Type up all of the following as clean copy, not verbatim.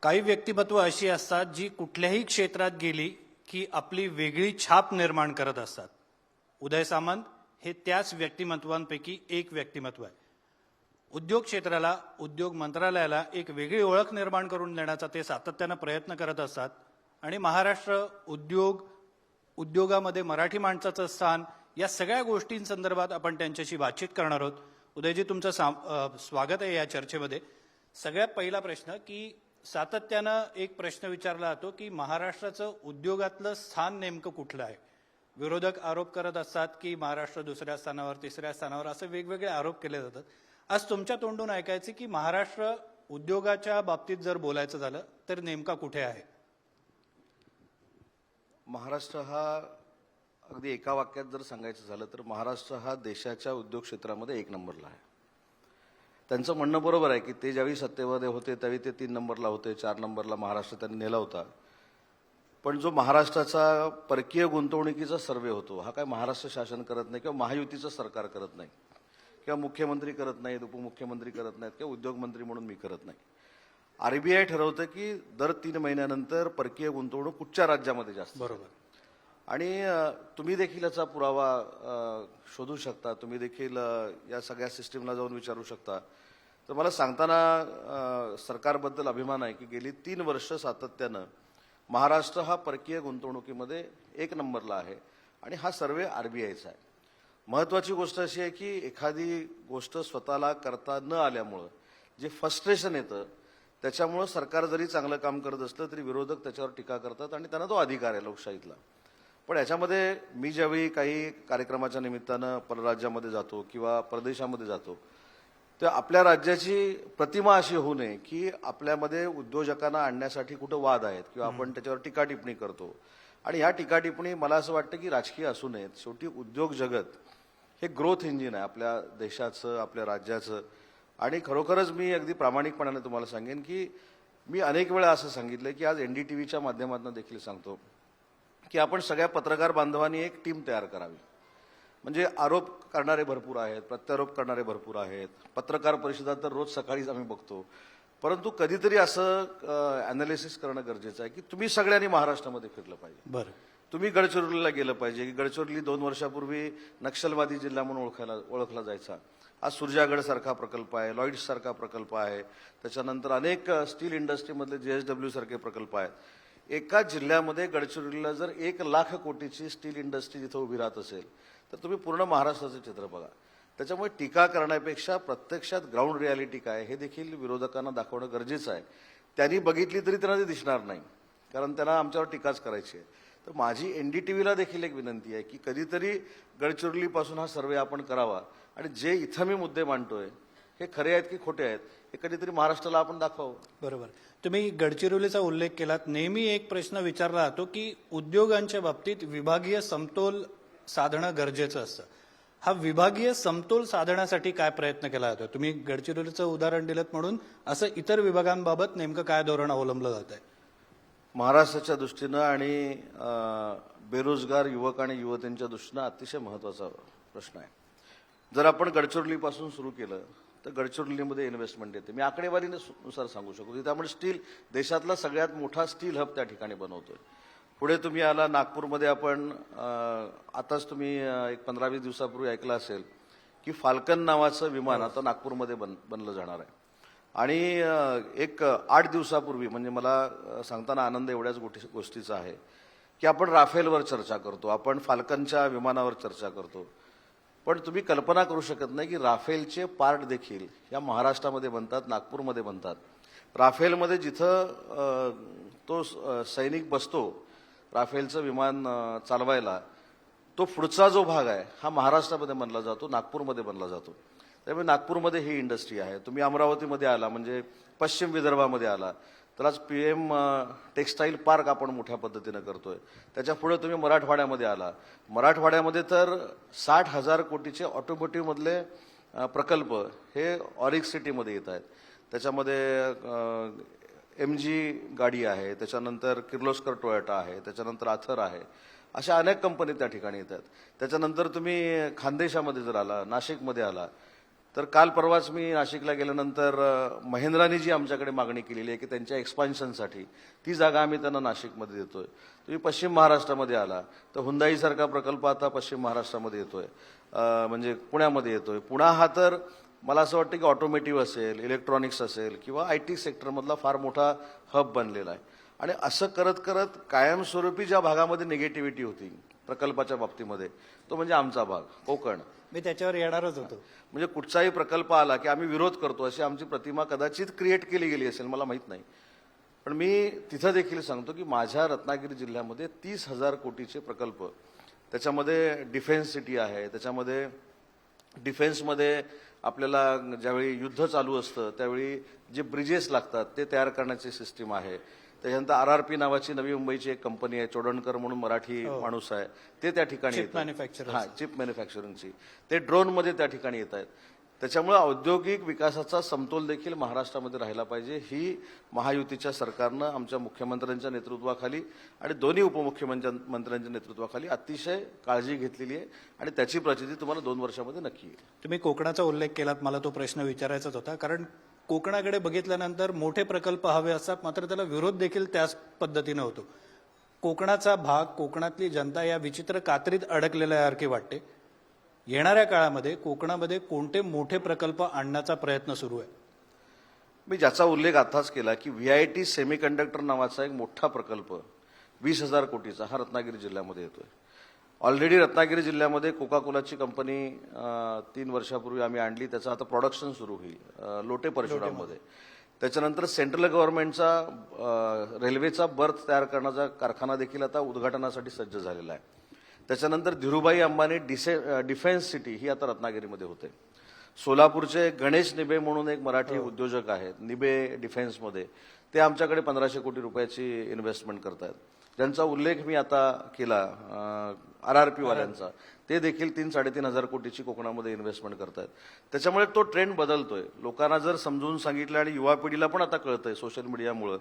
काही व्यक्तिमत्व अशी असतात जी कुठल्याही क्षेत्रात गेली की आपली वेगळी छाप निर्माण करत असतात. उदय सामंत हे त्याच व्यक्तिमत्वांपैकी एक व्यक्तिमत्व आहे. उद्योग क्षेत्राला, उद्योग मंत्रालयाला एक वेगळी ओळख निर्माण करून देण्याचा ते सातत्यानं प्रयत्न करत असतात. आणि महाराष्ट्र उद्योगामध्ये मराठी माणसाचं स्थान, या सगळ्या गोष्टींसंदर्भात आपण त्यांच्याशी बातचीत करणार आहोत. उदयजी, तुमचं स्वागत आहे या चर्चेमध्ये. सगळ्यात पहिला प्रश्न की सातत्यानं एक प्रश्न विचारला जातो की महाराष्ट्राचं उद्योगातलं स्थान नेमकं कुठलं आहे. विरोधक आरोप करत असतात की महाराष्ट्र दुसऱ्या स्थानावर, तिसऱ्या स्थानावर, असे वेगवेगळे आरोप केले जातात. आज तुमच्या तोंडून ऐकायचे की महाराष्ट्र उद्योगाच्या बाबतीत जर बोलायचं झालं तर नेमका कुठे आहे? महाराष्ट्र हा अगदी एका वाक्यात जर सांगायचं झालं तर महाराष्ट्र हा देशाच्या उद्योग क्षेत्रामध्ये 1 नंबरला आहे. त्यांचं म्हणणं बरोबर आहे की ते ज्यावेळी सत्तेमध्ये होते त्यावेळी ते 3 नंबरला होते, 4 नंबरला महाराष्ट्र त्यांनी नेला होता. पण जो महाराष्ट्राचा परकीय गुंतवणुकीचा सर्वे होतो हा काय महाराष्ट्र शासन करत नाही किंवा महायुतीचं सरकार करत नाही किंवा मुख्यमंत्री करत नाहीत, उपमुख्यमंत्री करत नाहीत किंवा उद्योगमंत्री म्हणून मी करत नाही. RBI ठरवतं की दर 3 महिन्यानंतर परकीय गुंतवणूक कुठच्या राज्यामध्ये जास्त. बरोबर. आणि तुम्ही देखील याचा पुरावा शोधू शकता. तुम्ही देखील या सगळ्या सिस्टीमला जाऊन विचारू शकता. तर मला सांगताना सरकारबद्दल अभिमान आहे की गेली 3 वर्ष सातत्यानं महाराष्ट्र हा परकीय गुंतवणुकीमध्ये 1 नंबरला आहे आणि हा सर्वे RBIचा आहे. महत्त्वाची गोष्ट अशी आहे की एखादी गोष्ट स्वतःला करता न आल्यामुळं जे फ्रस्ट्रेशन येतं त्याच्यामुळं सरकार जरी चांगलं काम करत असलं तरी विरोधक त्याच्यावर टीका करतात आणि त्यांना तो अधिकार आहे लोकशाहीतला. पण याच्यामध्ये मी ज्यावेळी काही कार्यक्रमाच्या निमित्तानं परराज्यामध्ये जातो किंवा परदेशामध्ये जातो तर आपल्या राज्याची प्रतिमा अशी होऊ नये की आपल्यामध्ये उद्योजकांना आणण्यासाठी कुठं वाद आहेत किंवा आपण त्याच्यावर टीका टिप्पणी करतो. आणि ह्या टीका टिप्पणी मला असं वाटतं की राजकीय असू नयेत. शेवटी उद्योग जगत हे ग्रोथ इंजिन आहे आपल्या देशाचं, आपल्या राज्याचं. आणि खरोखरच मी अगदी प्रामाणिकपणाने तुम्हाला सांगेन की मी अनेक वेळा असं सांगितलं की आज NDTVच्या माध्यमातून देखील सांगतो की आपण सगळ्या पत्रकार बांधवांनी एक टीम तयार करावी. म्हणजे आरोप करणारे भरपूर आहेत, प्रत्यारोप करणारे भरपूर आहेत, पत्रकार परिषदात तर रोज सकाळीच आम्ही बघतो. परंतु कधीतरी असं अनालिसिस करणं गरजेचं आहे की तुम्ही सगळ्यांनी महाराष्ट्रामध्ये फिरलं पाहिजे. बरं. तुम्ही गडचिरोलीला गेलं पाहिजे की गडचिरोली 2 वर्षापूर्वी नक्षलवादी जिल्हा म्हणून ओळखला जायचा. आज सुरजागड सारखा प्रकल्प आहे, लॉईड्स सारखा प्रकल्प आहे, त्याच्यानंतर अनेक स्टील इंडस्ट्रीमधले JSW सारखे प्रकल्प आहेत. एका जिल्ह्यामध्ये गडचिरोलीला जर 1 लाख कोटीची स्टील इंडस्ट्री जिथं उभी राहत असेल तर तुम्ही पूर्ण महाराष्ट्राचं चित्र बघा. त्याच्यामुळे टीका करण्यापेक्षा प्रत्यक्षात ग्राउंड रियालिटी काय हे देखील विरोधकांना दाखवणं गरजेचं आहे. त्यांनी बघितली तरी त्यांना ते दिसणार नाही कारण त्यांना आमच्यावर टीकाच करायची आहे. तर माझी NDTVला देखील एक विनंती आहे की कधीतरी गडचिरोलीपासून हा सर्वे आपण करावा आणि जे इथं मी मुद्दे मांडतोय हे खरे आहेत की खोटे आहेत हे कधीतरी महाराष्ट्राला आपण दाखवावं. बरोबर. तुम्ही गडचिरोलीचा उल्लेख केलात. नेहमी एक प्रश्न विचारला जातो की उद्योगांच्या बाबतीत विभागीय समतोल साधणं गरजेचं असतं. हा विभागीय समतोल साधण्यासाठी काय प्रयत्न केला जातो? तुम्ही गडचिरोलीचं उदाहरण दिलं म्हणून असं इतर विभागांबाबत नेमकं काय धोरण अवलंबलं जात आहे? महाराष्ट्राच्या दृष्टीनं आणि बेरोजगार युवक आणि युवतींच्या दृष्टीनं अतिशय महत्त्वाचा प्रश्न आहे. जर आपण गडचिरोलीपासून सुरू केलं तर गडचिरोलीमध्ये इन्व्हेस्टमेंट येते. मी आकडेवारीनुसार सांगू शकतो. त्यामुळे स्टील देशातला सगळ्यात मोठा स्टील हब त्या ठिकाणी बनवतोय. पुढे तुम्ही आला नागपूरमध्ये आपण आताच तुम्ही एक 15-20 दिवसापूर्वी ऐकलं असेल की फाल्कन नावाचं विमान आता नागपूरमध्ये बनलं जाणार आहे. आणि एक 8 दिवसापूर्वी म्हणजे मला सांगताना आनंद एवढ्याच गोष्टीचा आहे की आपण राफेलवर चर्चा करतो, आपण फाल्कनच्या विमानावर चर्चा करतो. पण तुम्ही कल्पना करू शकत नाही की राफेलचे पार्ट देखील या महाराष्ट्रामध्ये बनतात, नागपूरमध्ये बनतात. राफेलमध्ये जिथं तो सैनिक बसतो राफेलचं विमान चालवायला, तो पुढचा जो भाग आहे हा महाराष्ट्रामध्ये बनला जातो, नागपूरमध्ये बनला जातो. त्यामुळे नागपूरमध्ये ही इंडस्ट्री आहे. तुम्ही अमरावतीमध्ये आला म्हणजे पश्चिम विदर्भामध्ये आला तर आज PM टेक्स्टाईल पार्क आपण मोठ्या पद्धतीनं करतोय. त्याच्या पुढे तुम्ही मराठवाड्यामध्ये आला, मराठवाड्यामध्ये तर 60,000 कोटीचे ऑटोमोटिव्हमधले प्रकल्प हे ऑरिक सिटीमध्ये येत आहेत. त्याच्यामध्ये MG गाडी आहे, त्याच्यानंतर किर्लोस्कर टोयोटा आहे, त्याच्यानंतर आथर आहे, अशा अनेक कंपनी त्या ठिकाणी येतात. त्याच्यानंतर तुम्ही खानदेशामध्ये जर आला, नाशिकमध्ये आला तर काल परवाच मी नाशिकला गेल्यानंतर महिंद्राने जी आमच्याकडे मागणी केलेली आहे की त्यांच्या एक्सपान्शनसाठी ती जागा आम्ही त्यांना नाशिकमध्ये देतोय. तुम्ही पश्चिम महाराष्ट्रामध्ये आला तर हुंदाईसारखा प्रकल्प आता पश्चिम महाराष्ट्रामध्ये येतोय, म्हणजे पुण्यामध्ये येतोय. पुणा हा तर मला असं वाटतं की ऑटोमेटिव्ह असेल, इलेक्ट्रॉनिक्स असेल किंवा IT सेक्टरमधला फार मोठा हब बनलेला आहे. आणि असं करत करत कायमस्वरूपी ज्या भागामध्ये निगेटिव्हिटी होती प्रकल्पाच्या बाबतीमध्ये तो म्हणजे आमचा भाग कोकण. मी त्याच्यावर येणारच होतो. म्हणजे कुठचाही प्रकल्प आला की आम्ही विरोध करतो अशी आमची प्रतिमा कदाचित क्रिएट केली गेली असेल, मला माहीत नाही. पण मी तिथं देखील सांगतो की माझ्या रत्नागिरी जिल्ह्यामध्ये 30,000 कोटीचे प्रकल्प, त्याच्यामध्ये डिफेन्स सिटी आहे, त्याच्यामध्ये डिफेन्समध्ये आपल्याला ज्यावेळी युद्ध चालू असतं त्यावेळी जे ब्रिजेस लागतात ते तयार करण्याची सिस्टीम आहे. त्याच्यानंतर RRP नावाची नवी मुंबईची एक कंपनी आहे, चोडणकर म्हणून मराठी माणूस आहे, ते त्या ठिकाणी चिप मॅन्युफॅक्चर. हा, चिप मॅन्युफॅक्चरिंगची. ते ड्रोनमध्ये त्या ठिकाणी येत आहेत. त्याच्यामुळे औद्योगिक विकासाचा समतोल देखील महाराष्ट्रामध्ये राहिला पाहिजे. ही महायुतीच्या सरकारनं आमच्या मुख्यमंत्र्यांच्या नेतृत्वाखाली आणि दोन्ही उपमुख्यमंत्र्यांच्या नेतृत्वाखाली अतिशय काळजी घेतलेली आहे आणि त्याची प्रचिती तुम्हाला 2 वर्षामध्ये नक्की येईल. तुम्ही कोकणाचा उल्लेख केलात, मला तो प्रश्न विचारायचाच होता. कारण कोकणाकडे बघितल्यानंतर मोठे प्रकल्प हवे असतात, मात्र त्याला विरोध देखील त्याच पद्धतीने होतो. कोकणाचा भाग, कोकणातली जनता या विचित्र कात्रीत अडकलेल्यासारखी वाटते. येणाऱ्या काळामध्ये कोकणामध्ये कोणते मोठे प्रकल्प आणण्याचा प्रयत्न सुरू आहे? मी ज्याचा उल्लेख आताच केला की VIT सेमीकंडक्टर नावाचा एक मोठा प्रकल्प 20,000 कोटीचा हा रत्नागिरी जिल्ह्यामध्ये येतोय. ऑलरेडी रत्नागिरी जिल्ह्यामध्ये कोका कोलाची कंपनी 3 वर्षापूर्वी आम्ही आणली, त्याचं आता प्रोडक्शन सुरू होईल लोटे परशुराममध्ये. त्याच्यानंतर सेंट्रल गव्हर्नमेंटचा रेल्वेचा बर्थ तयार करण्याचा कारखाना देखील आता उद्घाटनासाठी सज्ज झालेला आहे. त्याच्यानंतर धीरूभाई अंबानी डिफेन्स सिटी ही आता रत्नागिरीमध्ये होते. सोलापूरचे गणेश निबे म्हणून एक मराठी उद्योजक आहेत निबे डिफेन्समध्ये, ते आमच्याकडे 1,500 कोटी रुपयाची इन्व्हेस्टमेंट करतात. ज्यांचा उल्लेख मी आता केला RRP वाल्यांचा, ते देखील 3-3,500 कोटीची कोकणामध्ये इन्व्हेस्टमेंट करतात. त्याच्यामुळे तो ट्रेंड बदलतोय. लोकांना जर समजून सांगितलं आणि युवा पिढीला पण आता कळतंय सोशल मीडियामुळं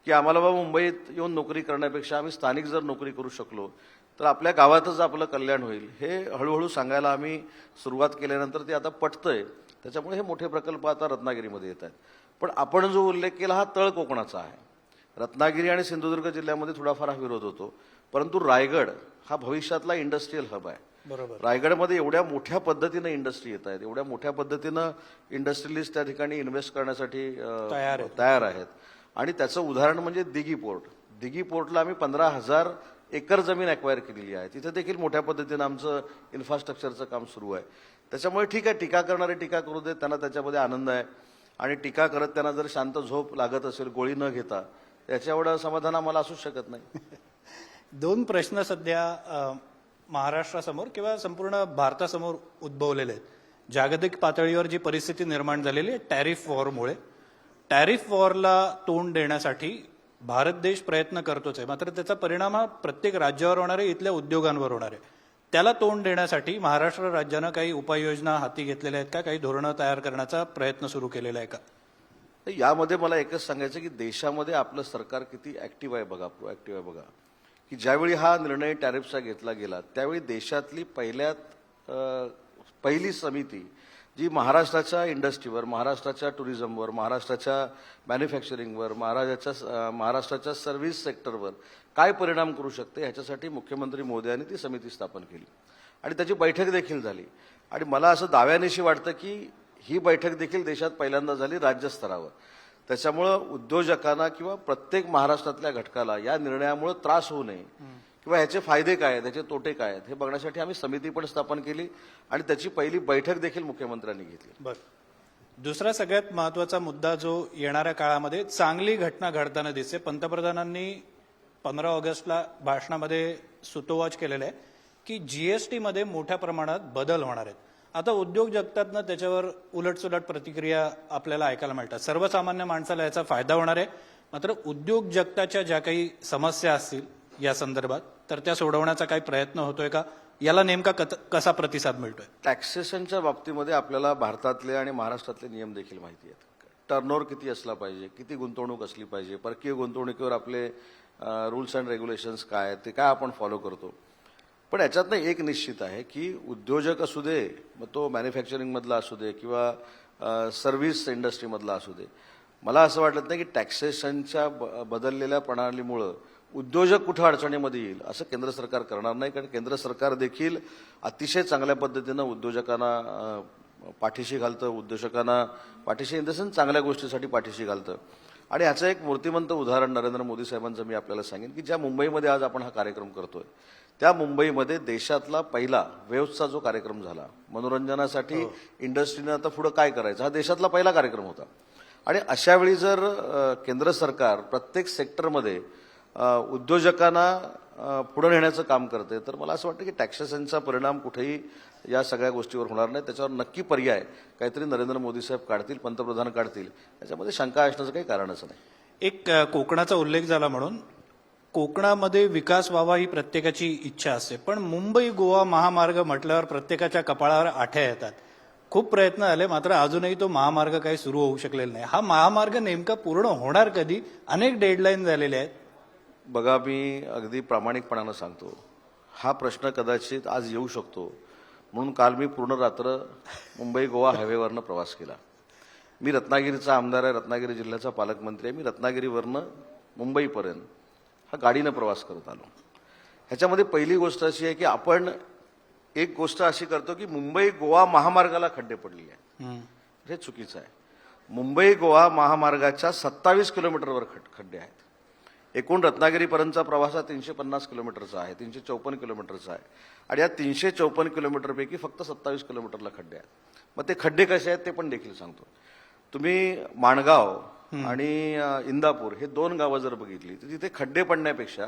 की आम्हाला बाबा मुंबईत येऊन नोकरी करण्यापेक्षा आम्ही स्थानिक जर नोकरी करू शकलो तर आपल्या गावातच आपलं कल्याण होईल, हे हळूहळू सांगायला आम्ही सुरुवात केल्यानंतर ते आता पटतंय. त्याच्यामुळे हे मोठे प्रकल्प आता रत्नागिरीमध्ये येत आहेत. पण आपण जो उल्लेख केला हा तळ कोकणाचा आहे. रत्नागिरी आणि सिंधुदुर्ग जिल्ह्यामध्ये थोडाफार हा विरोध होतो, परंतु रायगड हा भविष्यातला इंडस्ट्रीयल हब आहे. बरोबर. रायगडमध्ये एवढ्या मोठ्या पद्धतीनं इंडस्ट्री येत आहेत, एवढ्या मोठ्या पद्धतीनं इंडस्ट्रियलिस्ट त्या ठिकाणी इन्व्हेस्ट करण्यासाठी तयार आहेत. आणि त्याचं उदाहरण म्हणजे दिघी पोर्ट. दिघी पोर्टला आम्ही 15,000 एकर जमीन अक्वायर केलेली आहे. तिथे देखील मोठ्या पद्धतीनं आमचं इन्फ्रास्ट्रक्चरचं काम सुरू आहे. त्याच्यामुळे ठीक आहे, टीका करणारे टीका करू देत, त्यांना त्याच्यामध्ये आनंद आहे. आणि टीका करत त्यांना जर शांत झोप लागत असेल गोळी न घेता, त्याच्या एवढं समाधान आम्हाला असूच शकत नाही. 2 प्रश्न सध्या महाराष्ट्रासमोर किंवा संपूर्ण भारतासमोर उद्भवलेले आहेत. जागतिक पातळीवर जी परिस्थिती निर्माण झालेली आहे टॅरिफ वॉरमुळे, टॅरिफ वॉरला तोंड देण्यासाठी भारत देश प्रयत्न करतोच आहे, मात्र त्याचा परिणाम हा प्रत्येक राज्यावर होणार आहे, इथल्या उद्योगांवर होणार आहे. त्याला तोंड देण्यासाठी महाराष्ट्र राज्यानं काही उपाययोजना हाती घेतलेल्या आहेत का? काही धोरणं तयार करण्याचा प्रयत्न सुरू केलेला आहे का? यामध्ये मला एकच सांगायचं की देशामध्ये आपलं सरकार किती ऍक्टिव्ह आहे बघा, प्रोऍक्टिव्ह आहे बघा. की ज्यावेळी हा निर्णय टॅरिफचा घेतला गेला त्यावेळी देशातली पहिली समिती जी महाराष्ट्राच्या इंडस्ट्रीवर, महाराष्ट्राच्या टुरिझमवर, महाराष्ट्राच्या मॅन्युफॅक्चरिंगवर, महाराष्ट्राच्या सर्व्हिस सेक्टरवर काय परिणाम करू शकते ह्याच्यासाठी मुख्यमंत्री मोदी यांनी ती समिती स्थापन केली आणि त्याची बैठक देखील झाली. आणि मला असं दाव्यानिशी वाटतं की ही बैठक देखील देशात पहिल्यांदा झाली राज्यस्तरावर. त्याच्यामुळं उद्योजकांना किंवा प्रत्येक महाराष्ट्रातल्या घटकाला या निर्णयामुळे त्रास होऊ नये किंवा ह्याचे फायदे काय आहेत, ह्याचे तोटे काय आहेत हे बघण्यासाठी आम्ही समिती पण स्थापन केली आणि त्याची पहिली बैठक देखील मुख्यमंत्र्यांनी घेतली. बरं, दुसरा सगळ्यात महत्वाचा मुद्दा जो येणाऱ्या काळामध्ये चांगली घटना घडताना दिसते. पंतप्रधानांनी 15 ऑगस्टला भाषणामध्ये सुतोवाच केलेलं आहे की GST मध्ये मोठ्या प्रमाणात बदल होणार आहेत. आता उद्योग जगतातनं त्याच्यावर उलटसुलट प्रतिक्रिया आपल्याला ऐकायला मिळतात. सर्वसामान्य माणसाला याचा फायदा होणार आहे, मात्र उद्योग जगताच्या ज्या काही समस्या असतील या संदर्भात तर त्या सोडवण्याचा काही प्रयत्न होतोय का? याला नेमका कसा प्रतिसाद मिळतोय? टॅक्सेशनच्या बाबतीमध्ये आपल्याला भारतातले आणि महाराष्ट्रातले नियम देखील माहिती आहेत. टर्नओव्हर किती असला पाहिजे, किती गुंतवणूक असली पाहिजे, परकीय गुंतवणुकीवर आपले रूल्स अँड रेग्युलेशन्स काय आहेत, ते काय आपण फॉलो करतो. पण याच्यातनं एक निश्चित आहे की उद्योजक असू दे, मग तो मॅन्युफॅक्चरिंगमधला असू दे किंवा सर्व्हिस इंडस्ट्रीमधला असू दे, मला असं वाटत नाही की टॅक्सेशनच्या बदललेल्या प्रणालीमुळं उद्योजक कुठं अडचणीमध्ये येईल असं केंद्र सरकार करणार नाही. कारण केंद्र सरकार देखील अतिशय चांगल्या पद्धतीनं उद्योजकांना पाठीशी घालतं, उद्योजकांना पाठीशी इन द सेन्स चांगल्या गोष्टीसाठी पाठीशी घालतं. आणि याचं एक मूर्तिमंत उदाहरण नरेंद्र मोदी साहेबांचं मी आपल्याला सांगेन की ज्या मुंबईमध्ये आज आपण हा कार्यक्रम करतोय, त्या मुंबईमध्ये देशातला पहिला वेव्हचा जो कार्यक्रम झाला मनोरंजनासाठी इंडस्ट्रीनं आता पुढं काय करायचं, हा देशातला पहिला कार्यक्रम होता. आणि अशा वेळी जर केंद्र सरकार प्रत्येक सेक्टरमध्ये उद्योजकांना पुढे नेण्याचं काम करते, तर मला असं वाटतं की टॅक्सेशनचा परिणाम कुठेही या सगळ्या गोष्टीवर होणार नाही. त्याच्यावर नक्की पर्याय काहीतरी नरेंद्र मोदी साहेब काढतील, पंतप्रधान काढतील, त्याच्यामध्ये शंका असण्याचं काही कारणच नाही. एक कोकणाचा उल्लेख झाला म्हणून कोकणामध्ये विकास व्हावा ही प्रत्येकाची इच्छा असते, पण मुंबई गोवा महामार्ग म्हटल्यावर प्रत्येकाच्या कपाळावर आठ्या येतात. खूप प्रयत्न झाले, मात्र अजूनही तो महामार्ग काही सुरू होऊ शकलेला नाही. हा महामार्ग नेमका पूर्ण होणार कधी? अनेक डेडलाईन झालेले आहेत. बघा, मी अगदी प्रामाणिकपणानं सांगतो, हा प्रश्न कदाचित आज येऊ शकतो म्हणून काल मी पूर्ण रात्र मुंबई गोवा हायवेवरनं प्रवास केला. मी रत्नागिरीचा आमदार आहे, रत्नागिरी जिल्ह्याचा पालकमंत्री आहे. मी रत्नागिरीवरनं मुंबईपर्यंत हा गाडीनं प्रवास करत आलो. ह्याच्यामध्ये पहिली गोष्ट अशी आहे की आपण एक गोष्ट अशी करतो की मुंबई गोवा महामार्गाला खड्डे पडले आहे. हे चुकीचं आहे. मुंबई गोवा महामार्गाच्या 27 किलोमीटरवर खड्डे आहेत. एकूण रत्नागिरीपर्यंतचा प्रवास हा 350 किलोमीटरचा आहे, 354 किलोमीटरचा आहे. आणि या 354 किलोमीटरपैकी फक्त 27 किलोमीटरला खड्डे आहेत. मग ते खड्डे कसे आहेत ते पण देखील सांगतो. तुम्ही माणगाव आणि इंदापूर हे दोन गावं जर बघितली तर तिथे खड्डे पडण्यापेक्षा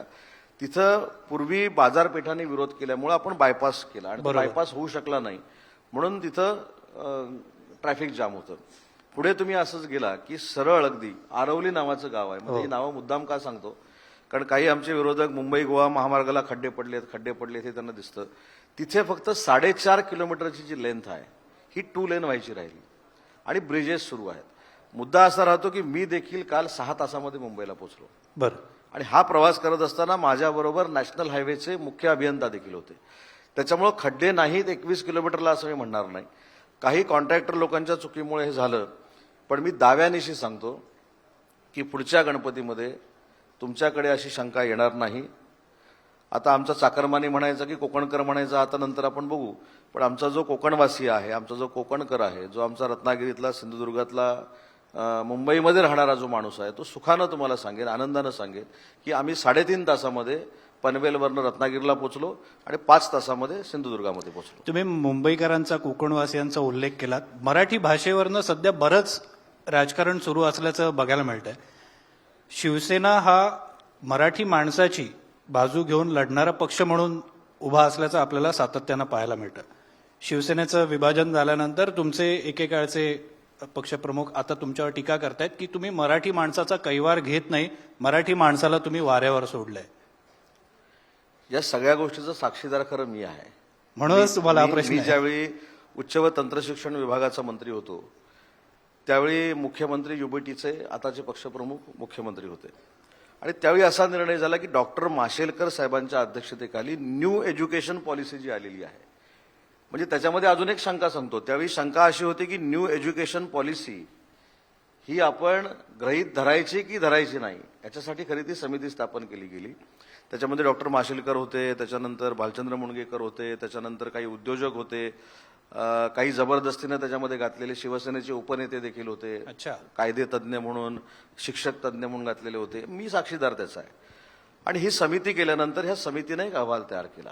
तिथं पूर्वी बाजारपेठांनी विरोध केल्यामुळे आपण बायपास केला आणि बायपास होऊ शकला नाही म्हणून तिथं ट्रॅफिक जाम होतं. पुढे तुम्ही असंच गेला की सरळ अगदी आरवली नावाचं गाव आहे. म्हणजे ही नावं मुद्दाम का सांगतो, कारण काही आमचे विरोधक मुंबई गोवा महामार्गाला खड्डे पडलेत हे त्यांना दिसतं. तिथे फक्त 4.5 किलोमीटरची जी लेंथ आहे ही 2 लेन व्हायची राहिली आणि ब्रिजेस सुरू आहेत. मुद्दा असा राहतो की मी देखील काल 6 तासामध्ये मुंबईला पोहोचलो. बरं. आणि हा प्रवास करत असताना माझ्याबरोबर नॅशनल हायवेचे मुख्य अभियंता देखील होते. त्याच्यामुळं खड्डे नाहीत 21 किलोमीटरला असं मी म्हणणार नाही. काही कॉन्ट्रॅक्टर लोकांच्या चुकीमुळे हे झालं, पण मी दाव्यानिशी सांगतो की पुढच्या गणपतीमध्ये तुमच्याकडे अशी शंका येणार नाही. आता आमचा चाकरमानी म्हणायचा की कोकणकर म्हणायचा, आता नंतर आपण बघू. पण आमचा जो कोकणवासी आहे, आमचा जो कोकणकर आहे, जो आमचा रत्नागिरीतला, सिंधुदुर्गातला, मुंबईमध्ये राहणारा जो माणूस आहे, तो सुखानं तुम्हाला सांगेल, आनंदानं सांगेल की आम्ही 3.5 तासामध्ये पनवेलवरनं रत्नागिरीला पोहोचलो आणि 5 तासामध्ये सिंधुदुर्गामध्ये पोहोचलो. तुम्ही मुंबईकरांचा, कोकणवासियांचा उल्लेख केलात. मराठी भाषेवरनं सध्या बरंच राजकारण सुरू असल्याचं बघायला मिळतंय. शिवसेना हा मराठी माणसाची बाजू घेऊन लढणारा पक्ष म्हणून उभा असल्याचं आपल्याला सातत्यानं पाहायला मिळतं. शिवसेनेचं विभाजन झाल्यानंतर तुमचे एकेकाळचे पक्षप्रमुख आता तुमच्यावर टीका करतायत की तुम्ही मराठी माणसाचा कैवार घेत नाही, मराठी माणसाला तुम्ही वाऱ्यावर सोडलंय. या सगळ्या गोष्टीचा साक्षीदार खरं मी आहे. म्हणूनच तुम्हाला हा प्रश्न मी आहे. ज्यावेळी उच्च व तंत्रशिक्षण विभागाचा मंत्री होतो त्यावेळी मुख्यमंत्री युबीटीचे आताचे पक्षप्रमुख मुख्यमंत्री होते. आणि त्यावेळी असा निर्णय झाला की डॉक्टर माशेलकर साहेबांच्या अध्यक्षतेखाली न्यू एज्युकेशन पॉलिसी जी आलेली आहे, म्हणजे त्याच्यामध्ये अजून एक शंका सांगतो. त्यावेळी शंका अशी होती की न्यू एज्युकेशन पॉलिसी ही आपण गृहीत धरायची की धरायची नाही, याच्यासाठी खरी ती समिती स्थापन केली गेली. त्याच्यामध्ये डॉक्टर माशेलकर होते, त्याच्यानंतर भालचंद्र मुणगेकर होते, त्याच्यानंतर काही उद्योजक होते, काही जबरदस्तीने त्याच्यामध्ये घातलेले शिवसेनेचे उपनेते देखील होते. अच्छा. कायदे तज्ज्ञ म्हणून, शिक्षक तज्ज्ञ म्हणून घातलेले होते. मी साक्षीदार त्याचा आहे. आणि ही समिती केल्यानंतर ह्या समितीने एक अहवाल तयार केला.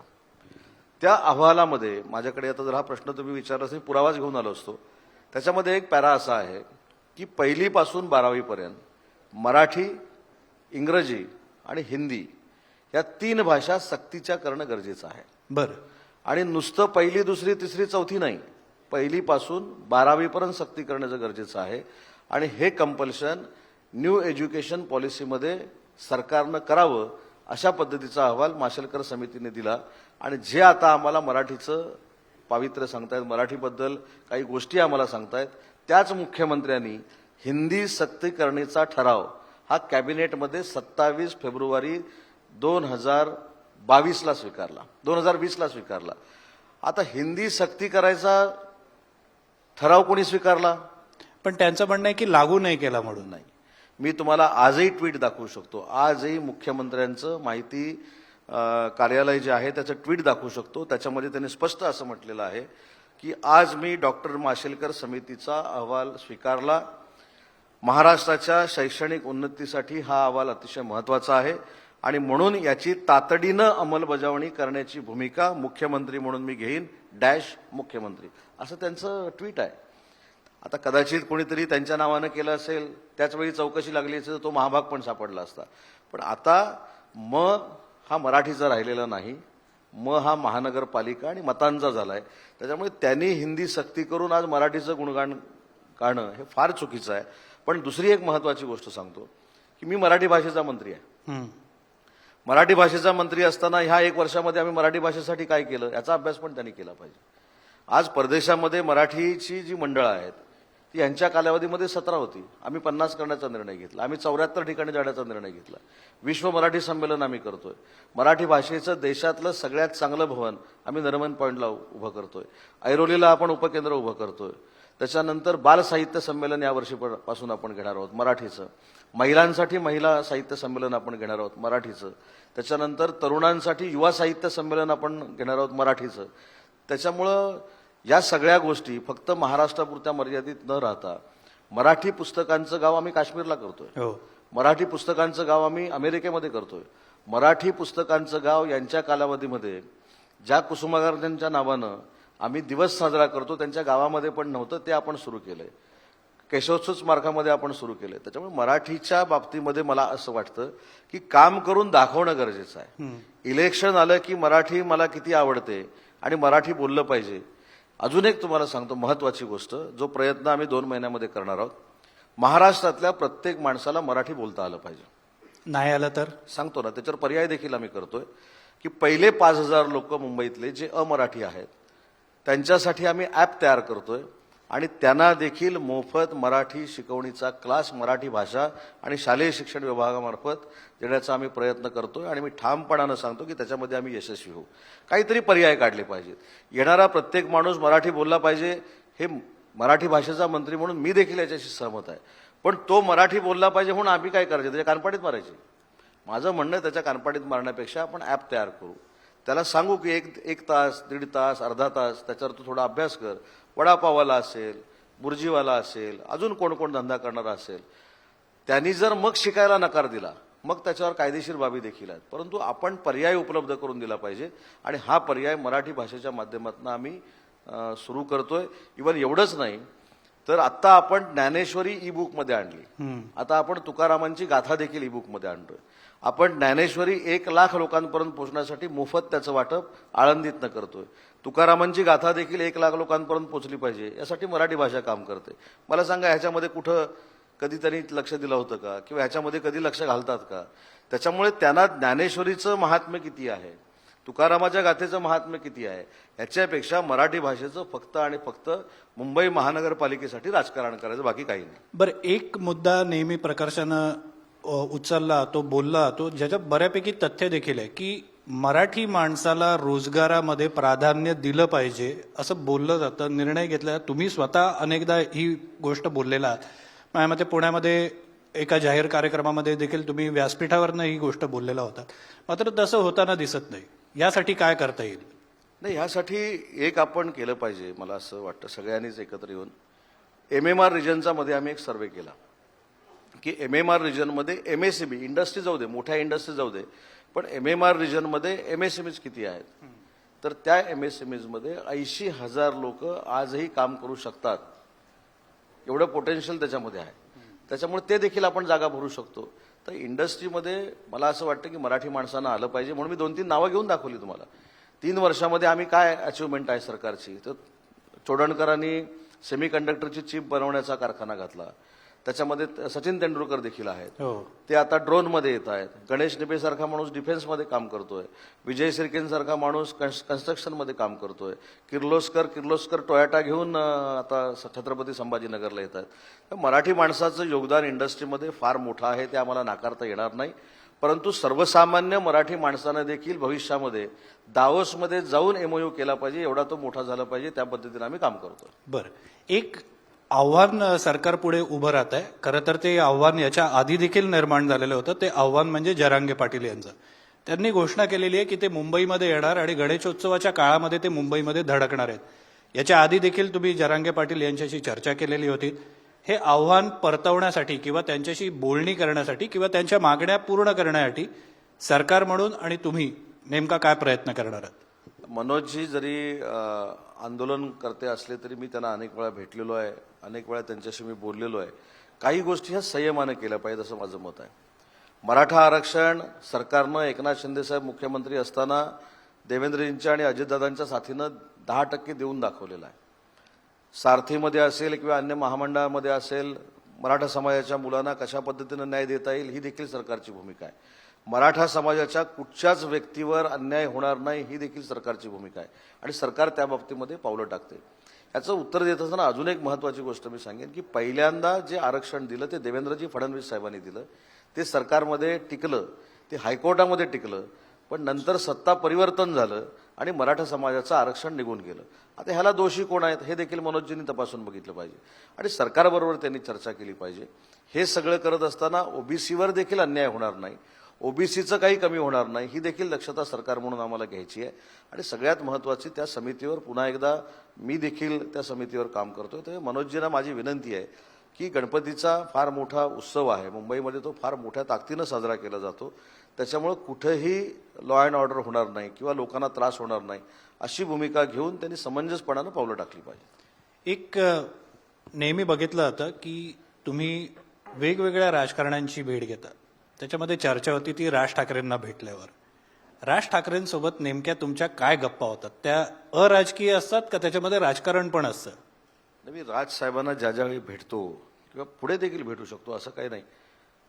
त्या अहवालामध्ये माझ्याकडे आता जर हा प्रश्न तुम्ही विचारला असेल, पुरावाच घेऊन आलो असतो. त्याच्यामध्ये एक पॅरा असा आहे की 1ली पासून 12वी पर्यंत मराठी, इंग्रजी आणि हिंदी या 3 भाषा सक्तीच्या करणं गरजेचं आहे. बरं. आणि नुसतं 1ली, 2री, 3री, 4थी नाही, 1ली पासून 12वी पर्यंत सक्ती करणं गरजेचं आहे. आणि हे कंपल्शन न्यू एज्युकेशन पॉलिसीमध्ये सरकारनं करावं अशा पद्धतीचा अहवाल माशेलकर समितीने दिला. आणि जे आता आम्हाला मराठीचं पावित्र्य सांगतायत, मराठीबद्दल काही गोष्टी आम्हाला सांगतायत, त्याच मुख्यमंत्र्यांनी हिंदी सक्तीकरणीचा ठराव हा कॅबिनेटमध्ये 27 फेब्रुवारी 2022 22ला स्वीकारला, 2020ला स्वीकारला. आता हिंदी सक्ती करायचा ठराव कोणी स्वीकारला? पण त्यांचं म्हणणं आहे की लागू नाही केला म्हणून. नाही. मी तुम्हाला आजही ट्विट दाखवू शकतो. आजही मुख्यमंत्र्यांचं माहिती कार्यालय जे आहे त्याचं ट्विट दाखवू शकतो. त्याच्यामध्ये त्यांनी स्पष्ट असं म्हटलेलं आहे की आज मी डॉक्टर माशेलकर समितीचा अहवाल स्वीकारला. महाराष्ट्राच्या शैक्षणिक उन्नतीसाठी हा अहवाल अतिशय महत्त्वाचा आहे आणि म्हणून याची तातडीनं अंमलबजावणी करण्याची भूमिका मुख्यमंत्री म्हणून मी घेईन डॅश मुख्यमंत्री, असं त्यांचं ट्विट आहे. आता कदाचित कोणीतरी त्यांच्या नावानं केलं असेल, त्याचवेळी चौकशी लागली असेल तर तो महाभाग पण सापडला असता. पण आता हा मराठीचा राहिलेला नाही, हा महानगरपालिका आणि मतांचा झालाय. त्याच्यामुळे त्यांनी हिंदी सक्ती करून आज मराठीचं गुणगान गाणं हे फार चुकीचं आहे. पण दुसरी एक महत्वाची गोष्ट सांगतो की मी मराठी भाषेचा मंत्री आहे. मराठी भाषेचा मंत्री असताना ह्या 1 वर्षामध्ये आम्ही मराठी भाषेसाठी काय केलं याचा अभ्यास पण त्यांनी केला पाहिजे. आज परदेशामध्ये मराठीची जी मंडळं आहेत ती यांच्या कालावधीमध्ये 17 होती. आम्ही 50 करण्याचा निर्णय घेतला. आम्ही 74 ठिकाणी जाण्याचा निर्णय घेतला. विश्व मराठी संमेलन आम्ही करतोय. मराठी भाषेचं देशातलं सगळ्यात चांगलं भवन आम्ही नरमन पॉईंटला उभं करतोय. ऐरोलीला आपण उपकेंद्र उभं करतोय. त्याच्यानंतर बाल साहित्य संमेलन यावर्षीपासून आपण घेणार आहोत मराठीचं. महिलांसाठी महिला साहित्य संमेलन आपण घेणार आहोत मराठीचं. त्याच्यानंतर तरुणांसाठी युवा साहित्य संमेलन आपण घेणार आहोत मराठीचं. त्याच्यामुळं या सगळ्या गोष्टी फक्त महाराष्ट्रापुरत्या मर्यादित न राहता मराठी पुस्तकांचं गाव आम्ही काश्मीरला करतोय. मराठी पुस्तकांचं गाव आम्ही अमेरिकेमध्ये करतोय. मराठी पुस्तकांचं गाव यांच्या कालावधीमध्ये ज्या कुसुमाग्रजांच्या नावानं आम्ही दिवस साजरा करतो त्यांच्या गावामध्ये पण नव्हतं, ते आपण सुरू केलंय. केशवोत्सव स्मारकामध्ये आपण सुरू केलंय. त्याच्यामुळे मराठीच्या बाबतीमध्ये मला असं वाटतं की काम करून दाखवणं गरजेचं आहे. इलेक्शन आलं की मराठी मला किती आवडते आणि मराठी बोललं पाहिजे. अजून एक तुम्हाला सांगतो महत्वाची गोष्ट, जो प्रयत्न आम्ही 2 महिन्यामध्ये करणार आहोत. महाराष्ट्रातल्या प्रत्येक माणसाला मराठी बोलता आलं पाहिजे. नाही आलं तर सांगतो ना, त्याच्यावर पर्याय देखील आम्ही करतोय की पहिले 5,000 लोक मुंबईतले जे अमराठी आहेत त्यांच्यासाठी आम्ही ॲप तयार करतोय आणि त्यांना देखील मोफत मराठी शिकवणीचा क्लास मराठी भाषा आणि शालेय शिक्षण विभागामार्फत देण्याचा आम्ही प्रयत्न करतोय. आणि मी ठामपणानं सांगतो की त्याच्यामध्ये आम्ही यशस्वी होऊ. काहीतरी पर्याय काढले पाहिजेत. येणारा प्रत्येक माणूस मराठी बोलला पाहिजे, हे मराठी भाषेचा मंत्री म्हणून मी देखील याच्याशी सहमत आहे. पण तो मराठी बोलला पाहिजे म्हणून आम्ही काय करायचे, त्याच्या कानपाडीत मारायचे. माझं म्हणणं त्याच्या कानपाडीत मारण्यापेक्षा आपण ॲप तयार करू. त्याला सांगू की एक तास, 1.5 तास, अर्धा तास त्याच्यावर तू थोडा अभ्यास कर. वडापाववाला असेल, बुर्जीवाला असेल, अजून कोण कोण धंदा करणारा असेल, त्यांनी जर मग शिकायला नकार दिला मग त्याच्यावर कायदेशीर बाबी देखील आहेत. परंतु आपण पर्याय उपलब्ध करून दिला पाहिजे आणि हा पर्याय मराठी भाषेच्या माध्यमातून आम्ही सुरू करतोय. इव्हन एवढंच नाही तर आता आपण ज्ञानेश्वरी ई बुकमध्ये आणली. आता आपण तुकारामांची गाथा देखील ई बुकमध्ये आणतोय. आपण ज्ञानेश्वरी 1,00,000 लोकांपर्यंत पोहोचण्यासाठी मोफत त्याचं वाटप आळंदीतनं करतोय. तुकारामांची गाथा देखील 1,00,000 लोकांपर्यंत पोहोचली पाहिजे यासाठी मराठी भाषा काम करते. मला सांगा ह्याच्यामध्ये कुठं कधी त्यांनी लक्ष दिलं होतं का, किंवा ह्याच्यामध्ये कधी लक्ष घालतात का? त्याच्यामुळे त्यांना ज्ञानेश्वरीचं महात्म्य किती आहे, तुकारामाच्या गाथेचं महात्म्य किती आहे, ह्याच्यापेक्षा मराठी भाषेचं फक्त आणि फक्त मुंबई महानगरपालिकेसाठी राजकारण करायचं, बाकी काही नाही. बरं, एक मुद्दा नेहमी प्रकर्षानं उचलला, तो बोलला, तो ज्याच्यात बऱ्यापैकी तथ्य देखील आहे की मराठी माणसाला रोजगारामध्ये प्राधान्य दिलं पाहिजे असं बोललं जातं, निर्णय घेतला. तुम्ही स्वतः अनेकदा ही गोष्ट बोललेला आहात. माझ्या मते पुण्यामध्ये एका जाहीर कार्यक्रमामध्ये देखील तुम्ही व्यासपीठावरनं ही गोष्ट बोललेला होता. मात्र तसं होताना दिसत नाही. यासाठी काय करता येईल? नाही, ह्यासाठी एक आपण केलं पाहिजे, मला असं वाटतं सगळ्यांनीच एकत्र येऊन. MMR रिजनचा मध्ये आम्ही एक सर्वे केला की MMR रिजनमध्ये MSME इंडस्ट्री जाऊ दे, मोठ्या इंडस्ट्री जाऊ दे, पण MMR रिजनमध्ये MSMEज किती आहेत. तर त्या MSMEजमध्ये 80,000 लोक आजही काम करू शकतात. एवढं पोटेन्शियल त्याच्यामध्ये आहे. त्याच्यामुळे ते देखील आपण जागा भरू शकतो. तर इंडस्ट्रीमध्ये मला असं वाटतं की मराठी माणसांना आलं पाहिजे. म्हणून मी 2-3 नावं घेऊन दाखवली तुम्हाला. 3 वर्षामध्ये आम्ही काय अचिव्हमेंट आहे सरकारची. तर चोडणकरांनी सेमीकंडक्टरची चिप बनवण्याचा कारखाना घातला. त्याच्यामध्ये सचिन तेंडुलकर देखील आहेत. हो. ते आता ड्रोनमध्ये येत आहेत. गणेश निपेसारखा माणूस डिफेन्समध्ये काम करतोय. विजय सिरकेंसारखा माणूस कन्स्ट्रक्शनमध्ये काम करतोय. किर्लोस्कर टोयोटा घेऊन आता छत्रपती संभाजीनगरला येत आहेत. तर मराठी माणसाचं योगदान इंडस्ट्रीमध्ये फार मोठं आहे, ते आम्हाला नाकारता येणार नाही. परंतु सर्वसामान्य मराठी माणसानं देखील भविष्यामध्ये दावोसमध्ये जाऊन MOU केला पाहिजे, एवढा तो मोठा झाला पाहिजे, त्या पद्धतीने आम्ही काम करतोय. बरं, एक आव्हान सरकार पुढे उभं राहत आहे. खरं तर ते आव्हान याच्या आधी देखील निर्माण झालेलं होतं. ते आव्हान म्हणजे जरांगे पाटील यांचं. त्यांनी घोषणा केलेली आहे की ते मुंबईमध्ये येणार आणि गणेशोत्सवाच्या काळामध्ये ते मुंबईमध्ये धडकणार आहेत. याच्या आधी देखील तुम्ही जरांगे पाटील यांच्याशी चर्चा केलेली होती. हे आव्हान परतवण्यासाठी किंवा त्यांच्याशी बोलणी करण्यासाठी किंवा त्यांच्या मागण्या पूर्ण करण्यासाठी सरकार म्हणून आणि तुम्ही नेमका काय प्रयत्न करणार आहात? मनोजजी जरी आंदोलन करते असले तरी मी त्यांना अनेक वेळा भेटलेलो आहे, अनेक वेळा त्यांच्याशी मी बोललेलो आहे. काही गोष्टी ह्या संयमानं केल्या पाहिजेत असं माझं मत आहे. मराठा आरक्षण सरकारनं एकनाथ शिंदेसाहेब मुख्यमंत्री असताना देवेंद्रजींच्या आणि अजितदादांच्या साथीनं 10% देऊन दाखवलेलं आहे. सारथीमध्ये असेल किंवा अन्य महामंडळामध्ये असेल, मराठा समाजाच्या मुलांना कशा पद्धतीनं न्याय देता येईल ही देखील सरकारची भूमिका आहे. मराठा समाजाच्या कुठच्याच व्यक्तीवर अन्याय होणार नाही ही देखील सरकारची भूमिका आहे आणि सरकार त्या बाबतीमध्ये पावलं टाकते. याचं उत्तर देत असताना अजून एक महत्त्वाची गोष्ट मी सांगेन की पहिल्यांदा जे आरक्षण दिलं ते देवेंद्रजी फडणवीस साहेबांनी दिलं. ते सरकारमध्ये टिकलं, ते हायकोर्टामध्ये टिकलं, पण नंतर सत्ता परिवर्तन झालं आणि मराठा समाजाचं आरक्षण निघून गेलं. आता ह्याला दोषी कोण आहेत हे देखील मनोजजींनी तपासून बघितलं पाहिजे आणि सरकारबरोबर त्यांनी चर्चा केली पाहिजे. हे सगळं करत असताना ओबीसीवर देखील अन्याय होणार नाही, ओबीसीचं काही कमी होणार नाही ही देखील दक्षता सरकार म्हणून आम्हाला घ्यायची आहे. आणि सगळ्यात महत्त्वाची त्या समितीवर पुन्हा एकदा मी देखील त्या समितीवर काम करतोय. तर मनोजजींना माझी विनंती आहे की गणपतीचा फार मोठा उत्सव आहे, मुंबईमध्ये तो फार मोठ्या ताकदीनं साजरा केला जातो. त्याच्यामुळे कुठेही लॉ अँड ऑर्डर होणार नाही किंवा लोकांना त्रास होणार नाही अशी भूमिका घेऊन त्यांनी समंजसपणानं पावलं टाकली पाहिजे. एक नेहमी बघितलं जातं की तुम्ही वेगवेगळ्या राजकारण्यांची भेट घेता. त्याच्यामध्ये चर्चा होती ती राज ठाकरेंना भेटल्यावर. राज ठाकरेंसोबत नेमक्या तुमच्या काय गप्पा होतात? त्या अराजकीय असतात का त्याच्यामध्ये राजकारण पण असतं? मी राजसाहेबांना ज्यावेळी भेटतो किंवा पुढे देखील भेटू शकतो असं काही नाही,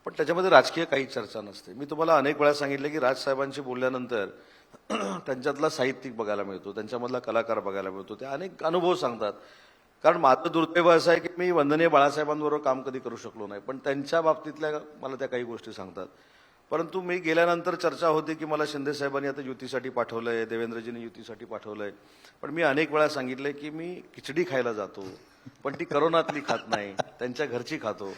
पण त्याच्यामध्ये राजकीय काही चर्चा नसते. मी तुम्हाला अनेक वेळा सांगितलं की राजसाहेबांशी बोलल्यानंतर त्यांच्यातला साहित्यिक बघायला मिळतो, त्यांच्यामधला कलाकार बघायला मिळतो. ते अनेक अनुभव सांगतात. कारण माझं दुर्दैव असं आहे की मी वंदनीय बाळासाहेबांबरोबर काम कधी करू शकलो नाही, पण त्यांच्या बाबतीतल्या मला त्या काही गोष्टी सांगतात. परंतु मी गेल्यानंतर चर्चा होती की मला शिंदे साहेबांनी आता युतीसाठी पाठवलंय, देवेंद्रजींनी युतीसाठी पाठवलंय. पण मी अनेक वेळा सांगितलंय की मी खिचडी खायला जातो, पण ती करोनातली खात नाही, त्यांच्या घरची खातो.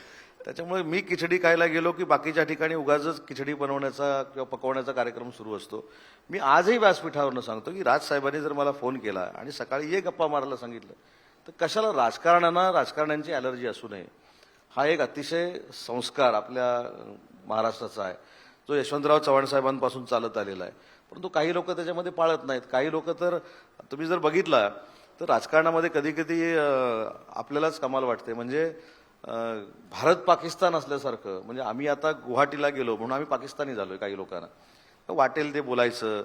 त्याच्यामुळे मी खिचडी खायला गेलो की बाकीच्या ठिकाणी उगाचच खिचडी बनवण्याचा किंवा पकवण्याचा कार्यक्रम सुरू असतो. मी आजही व्यासपीठावरनं सांगतो की राजसाहेबांनी जर मला फोन केला आणि सकाळी ये गप्पा मारायला सांगितलं तर कशाला राजकारण्यांना राजकारण्यांची ॲलर्जी असू नये. हा एक अतिशय संस्कार आपल्या महाराष्ट्राचा आहे जो यशवंतराव चव्हाण साहेबांपासून चालत आलेला आहे. परंतु काही लोक त्याच्यामध्ये पाळत नाहीत. काही लोक तर तुम्ही जर बघितला तर राजकारणामध्ये कधी कधी आपल्यालाच कमाल वाटते. म्हणजे भारत पाकिस्तान असल्यासारखं. म्हणजे आम्ही आता गुवाहाटीला गेलो म्हणून आम्ही पाकिस्तानी झालोय. काही लोकांना वाटेल ते बोलायचं,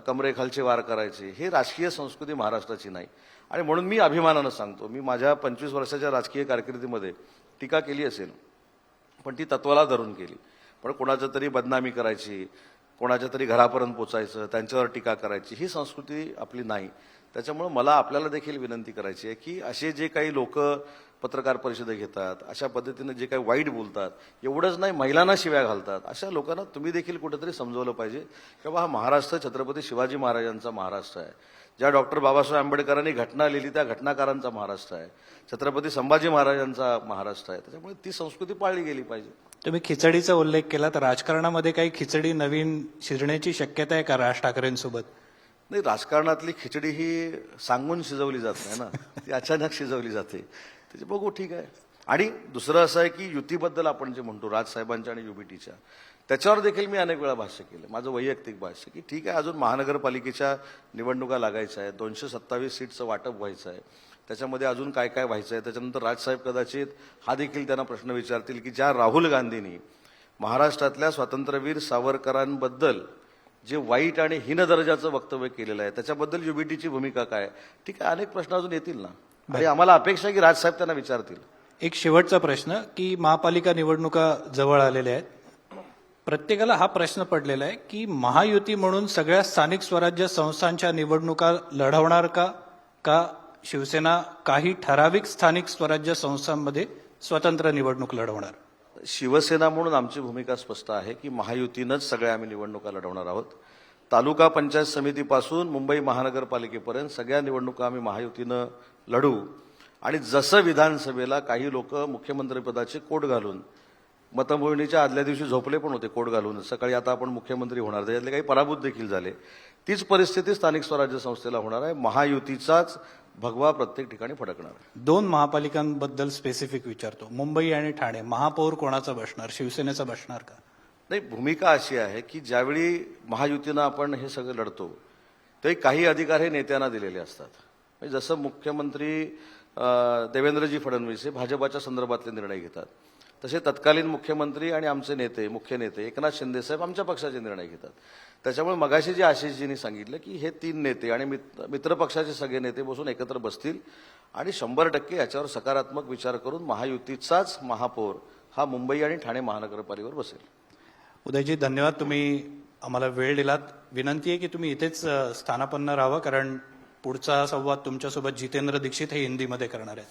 कमरेखालचे वार करायचे. हे राजकीय संस्कृती महाराष्ट्राची नाही. आणि म्हणून मी अभिमानानं सांगतो, मी माझ्या 25 वर्षाच्या राजकीय कारकिर्दीमध्ये टीका केली असेल पण ती तत्वाला धरून केली. पण कोणाचं तरी बदनामी करायची, कोणाच्या तरी घरापर्यंत पोचायचं, त्यांच्यावर टीका करायची ही संस्कृती आपली नाही. त्याच्यामुळे मला आपल्याला देखील विनंती करायची आहे की असे जे काही लोक पत्रकार परिषदे घेतात, अशा पद्धतीने जे काही वाईट बोलतात, एवढंच नाही महिलांना शिव्या घालतात, अशा लोकांना तुम्ही देखील कुठेतरी समजवलं पाहिजे की बाबा हा महाराष्ट्र छत्रपती शिवाजी महाराजांचा महाराष्ट्र आहे. ज्या डॉक्टर बाबासाहेब आंबेडकरांनी घटना लिहिली त्या घटनाकारांचा महाराष्ट्र आहे. छत्रपती संभाजी महाराजांचा महाराष्ट्र आहे. त्याच्यामुळे ती संस्कृती पाळली गेली पाहिजे. तुम्ही खिचडीचा उल्लेख केला तर राजकारणामध्ये काही खिचडी नवीन शिजण्याची शक्यता आहे का राज ठाकरेंसोबत? नाही, राजकारणातली खिचडी ही सांगून शिजवली जात नाही ना, ती अचानक शिजवली जाते. त्याचे बघू, ठीक आहे. आणि दुसरं असं आहे की युतीबद्दल आपण जे म्हणतो राजसाहेबांच्या आणि युबीटीच्या, त्याच्यावर देखील मी अनेक वेळा भाष्य केलं. माझं वैयक्तिक भाष्य की ठीक आहे, अजून महानगरपालिकेच्या निवडणुका लागायच्या आहेत, 227 सीटचं वाटप व्हायचं आहे, त्याच्यामध्ये अजून काय काय व्हायचं आहे. त्याच्यानंतर राजसाहेब कदाचित हा देखील त्यांना प्रश्न विचारतील की ज्या राहुल गांधींनी महाराष्ट्रातल्या स्वातंत्र्यवीर सावरकरांबद्दल जे वाईट आणि हीन दर्जाचं वक्तव्य केलेलं आहे त्याच्याबद्दल युबीटीची भूमिका काय. ठीक आहे, अनेक प्रश्न अजून येतील ना, आणि आम्हाला अपेक्षा आहे की राजसाहेब त्यांना विचारतील. एक शेवटचा प्रश्न की महापालिका निवडणुका जवळ आलेल्या आहेत. प्रत्येकाला हा प्रश्न पडलेला आहे की महायुती म्हणून सगळ्या स्थानिक स्वराज्य संस्थांच्या निवडणुका लढवणार का शिवसेना काही ठराविक स्थानिक स्वराज्य संस्थांमध्ये स्वतंत्र निवडणूक लढवणार? शिवसेना म्हणून आमची भूमिका स्पष्ट आहे की महायुतीनंच सगळ्या आम्ही निवडणुका लढवणार आहोत. तालुका पंचायत समितीपासून मुंबई महानगरपालिकेपर्यंत सगळ्या निवडणुका आम्ही महायुतीनं लढवू. आणि जसं विधानसभेला काही लोक मुख्यमंत्रीपदाचे कोट घालून मतमोजणीच्या आदल्या दिवशी झोपले पण होते कोट घालून, सकाळी आता आपण मुख्यमंत्री होणार, त्याच्यातले काही पराभूत देखील झाले, तीच परिस्थिती स्थानिक स्वराज्य संस्थेला होणार आहे. महायुतीचाच भगवा प्रत्येक ठिकाणी फडकणार. 2 महापालिकांबद्दल स्पेसिफिक विचारतो. मुंबई आणि ठाणे, महापौर कोणाचा बसणार? शिवसेनेचा बसणार का? नाही, भूमिका अशी आहे की ज्यावेळी महायुतीनं आपण हे सगळं लढतो ते काही अधिकार हे नेत्यांना दिलेले असतात. म्हणजे जसं मुख्यमंत्री देवेंद्रजी फडणवीस हे भाजपाच्या संदर्भातले निर्णय घेतात, तसे तत्कालीन मुख्यमंत्री आणि आमचे नेते, मुख्य नेते एकनाथ शिंदे साहेब आमच्या पक्षाचे निर्णय घेतात. त्याच्यामुळे मगाशी जे आशिषजींनी सांगितलं की हे 3 नेते आणि मित्रपक्षाचे सगळे नेते बसून एकत्र बसतील आणि 100% याच्यावर सकारात्मक विचार करून महायुतीचाच महापौर हा मुंबई आणि ठाणे महानगरपालिकेवर बसेल. उदयजी, धन्यवाद. तुम्ही आम्हाला वेळ दिलात. विनंती आहे की तुम्ही इथेच स्थानापन्न राहावं, कारण पुढचा संवाद तुमच्यासोबत जितेंद्र दीक्षित हे हिंदीमध्ये करणार आहेत.